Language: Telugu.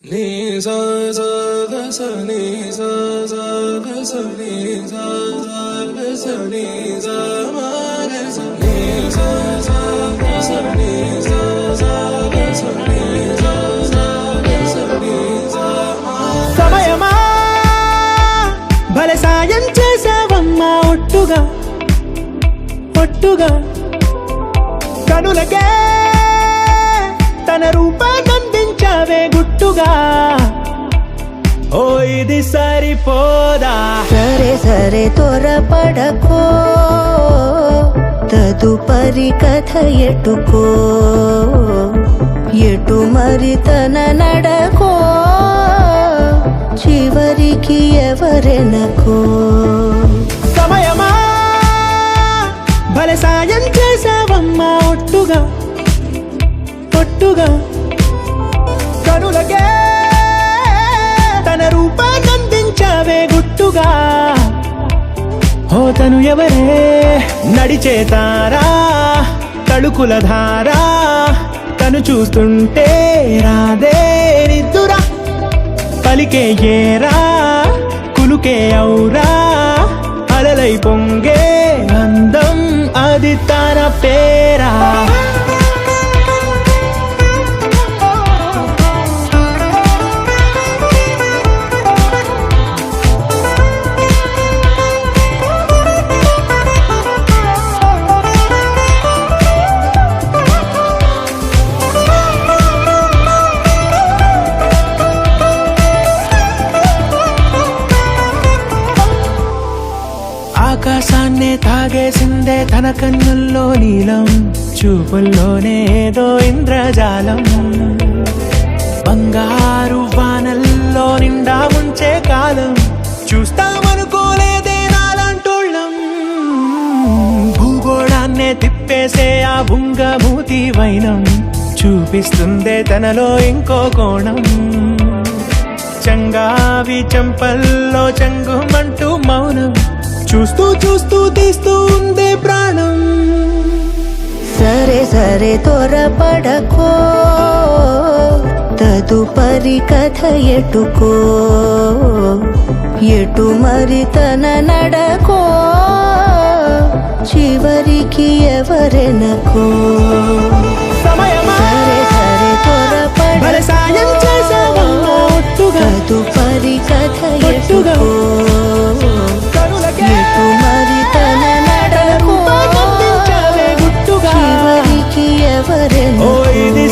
Ni sa sa ga sa ni sa sa ga sa ni sa sa ga sa ni sa ma ga sa ni sa sa ga sa ni sa sa ga sa ni sa sa ga sa ni sa ma సమయమా భలే సాయం చేసావమ్మా ఒట్టుగా ఒట్టుగా కనులకే తన రూపాన్నందించావే గుట్టుగా ఓ ఇది సరిపోదా సరే సరే త్వరపడకో తదుపరి కథ ఎటుకో ఎటు మరి తన నడకో చివరికి ఎవరెనకో సమయమా భలే సాయం చేసావమ్మా ఒట్టుగా ఒట్టుగా కనులకే తన రూపాన్నందించావే గుట్టుగా ఓ తను ఎవరే నడిచే తారా తళుకుల ధారా తను చూస్తుంటే రాదే నిద్దురా పలికే ఏరా కులుకే ఔరా అలలై పొంగే అందం అది తన పేరా ఆకాశాన్నే తాగేసిందే తన కన్నుల్లో నీలం చూపుల్లోనే ఏదో ఇంద్రజాలం బంగారు వానల్లో నిండా ముంచే కాలం చూస్తామనుకోలేదే నాలంటోళ్ళం భూగోళాన్నే తిప్పేసే ఆ బుంగమూతి వైనం చూపిస్తుందే తనలో ఇంకో కోణం చంగావి చంపల్లో చంగుమంటూ మౌనం చూస్తూ చూస్తూ తీస్తూ ఉందే ప్రాణం సరే సరే త్వరపడకో తదుపరి కథ ఎటుకో ఎటు మరి తన నడకో చివరికి ఎవరెనకో సమయమా సరే సరే భలే సాయం చేసావమ్మా ఒట్టుగా తదుపరి కథ ఒట్టుగా ఎటుకో కనులకే ఎటు మరి తన నడకో రూపాన్నందించావే గుట్టుగా చివరికి ఓ ఎవరెనకో ఇది